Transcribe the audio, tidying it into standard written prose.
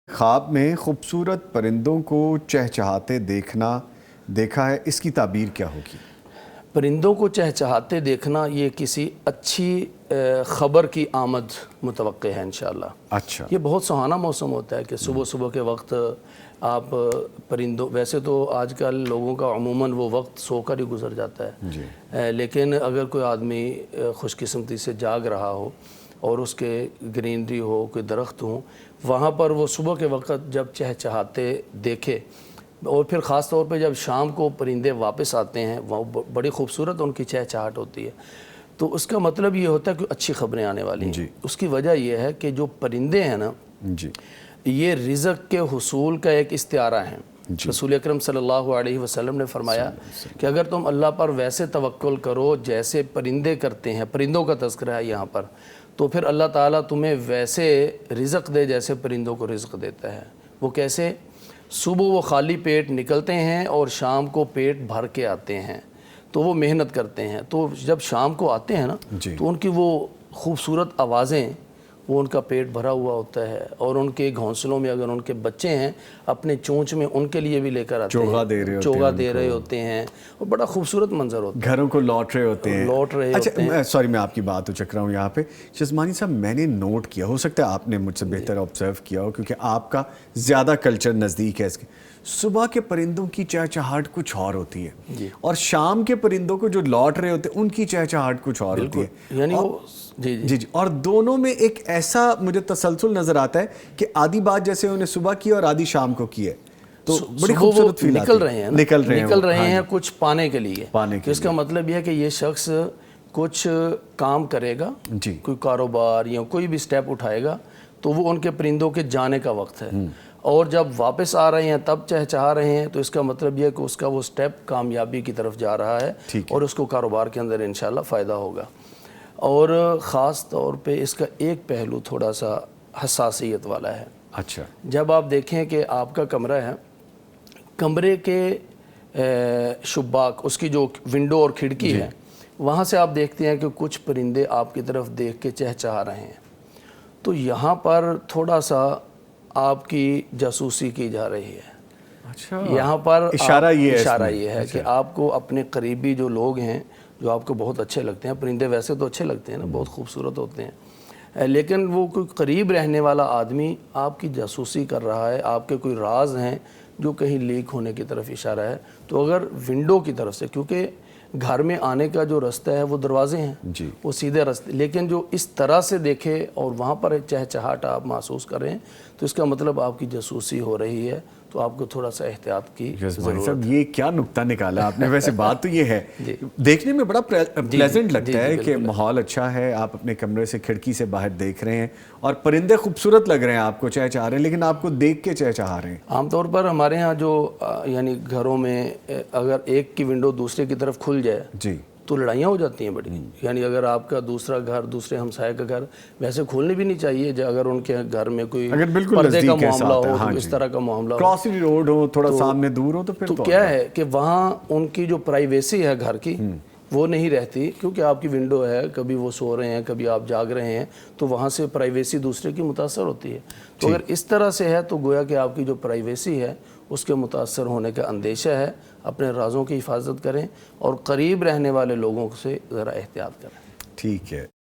ख्वाब में खूबसूरत परिंदों को चहचहाते देखा है, इसकी ताबीर क्या होगी? परिंदों को चहचहाते देखना ये किसी अच्छी ख़बर की आमद मुतवक्के है इंशाअल्लाह। अच्छा। ये बहुत सुहाना मौसम होता है कि सुबह सुबह के वक्त आप परिंदों, वैसे तो आजकल लोगों का अमूमन वो वक्त सोकर ही गुजर जाता है जी। लेकिन अगर कोई आदमी खुशकिस्मती से जाग रहा हो और उसके ग्रीनरी हो, कोई दरख्त हो, वहाँ पर वो सुबह के वक्त जब चहचहाते देखे और फिर ख़ास तौर पे जब शाम को परिंदे वापस आते हैं, वह बड़ी खूबसूरत उनकी चहचहाट होती है। तो उसका मतलब ये होता है कि अच्छी ख़बरें आने वाली हैं। उसकी वजह यह है कि जो परिंदे हैं ना जी, ये रिज़्क़ के हुसूल का एक इस्तिआरा है। रसूल अकरम सल्लल्लाहु अलैहि वसल्लम ने फरमाया कि अगर तुम अल्लाह पर वैसे तवक्कुल करो जैसे परिंदे करते हैं, परिंदों का तज़किरा है यहाँ पर, तो फिर अल्लाह ताला तुम्हें वैसे रिज़्क़ दे जैसे परिंदों को रिज़्क़ देता है। वो कैसे? सुबह वो खाली पेट निकलते हैं और शाम को पेट भर के आते हैं, तो वो मेहनत करते हैं। तो जब शाम को आते हैं ना तो उनकी वो खूबसूरत आवाज़ें, वो उनका पेट भरा हुआ होता है और उनके घोंसलों में अगर उनके बच्चे हैं अपने चोंच में उनके लिए भी लेकर आते हैं, चोगा दे रहे होते हैं और बड़ा खूबसूरत मंजर होता है। घरों को लौट रहे होते हैं। अच्छा, सॉरी मैं आपकी बात उचक रहा हूँ यहाँ पे। शज़मानी साहब, मैंने नोट किया, हो सकता है आपने मुझसे बेहतर ऑब्जर्व किया हो क्योंकि आपका ज़्यादा कल्चर नज़दीक है इसके। सुबह के परिंदों की चहचहाट कुछ और होती है और शाम के परिंदों को जो लौट रहे होते हैं उनकी चहचहाट कुछ और होती है, यानी वो जी, और दोनों में एक ऐसा मुझे तसलसल नजर आता है कि आधी बात जैसे उन्हें सुबह की और आधी शाम को की है, तो बड़ी खूबसूरत फील निकल रहे हैं, निकल रहे हैं कुछ पाने के लिए। तो इसका मतलब यह है कि ये शख्स कुछ काम करेगा, कोई कारोबार या कोई भी स्टेप उठाएगा, तो वो उनके परिंदों के जाने का वक्त है और जब वापस आ रहे हैं तब चहचहा रहे हैं, तो इसका मतलब यह है कि उसका वो स्टेप कामयाबी की तरफ जा रहा है और उसको कारोबार के अंदर इंशाल्लाह फ़ायदा होगा। और ख़ास तौर पे इसका एक पहलू थोड़ा सा हसासियत वाला है। अच्छा। जब आप देखें कि आपका कमरा है, कमरे के शुब्बाक, उसकी जो विंडो और खिड़की है, वहाँ से आप देखते हैं कि कुछ परिंदे आपकी तरफ देख के चहचहा रहे हैं, तो यहाँ पर थोड़ा सा आपकी जासूसी की जा रही है। अच्छा। यहाँ पर इशारा ये है कि आपको अपने करीबी जो लोग हैं, जो आपको बहुत अच्छे लगते हैं, परिंदे वैसे तो अच्छे लगते हैं ना, बहुत खूबसूरत होते हैं, लेकिन वो कोई करीब रहने वाला आदमी आपकी जासूसी कर रहा है, आपके कोई राज हैं जो कहीं लीक होने की तरफ इशारा है। तो अगर विंडो की तरफ से, क्योंकि घर में आने का जो रास्ता है वो दरवाजे हैं, वो सीधे रास्ते, लेकिन जो इस तरह से देखे और वहाँ पर चहचहाट आप महसूस करें, तो इसका मतलब आपकी जासूसी हो रही है, तो आपको थोड़ा सा एहतियात की ज़रूरत है। ये क्या नुक्ता निकाला आपने। वैसे बात तो ये है, देखने में बड़ा प्लेजेंट लगता है कि माहौल अच्छा है, आप अपने कमरे से खिड़की से बाहर देख रहे हैं और परिंदे खूबसूरत लग रहे हैं, आपको चहचहा रहे हैं, लेकिन आपको देख के चहचहा रहे हैं। आमतौर पर हमारे यहाँ जो यानी घरों में अगर एक की विंडो दूसरे की तरफ खुल जाए तो लड़ाइयाँ हो जाती हैं बड़ी। यानी अगर आपका दूसरा घर दूसरे हमसाये का घर, वैसे खोलनी भी नहीं चाहिए अगर उनके घर में कोई पर्दे का मामला हो, तो इस तरह का मामला हो, क्रॉसिंग रोड हो, थोड़ा सामने दूर हो, तो फिर तो क्या है कि वहाँ उनकी जो प्राइवेसी है घर की वो नहीं रहती, क्योंकि आपकी विंडो है, कभी वो सो रहे हैं, कभी आप जाग रहे हैं, तो वहाँ से प्राइवेसी दूसरे की मुतासर होती है। तो अगर इस तरह से है तो गोया कि आपकी जो प्राइवेसी है उसके मुतासर होने का अंदेशा है। अपने राज़ों की हिफाजत करें और करीब रहने वाले लोगों से ज़रा एहतियात करें। ठीक है।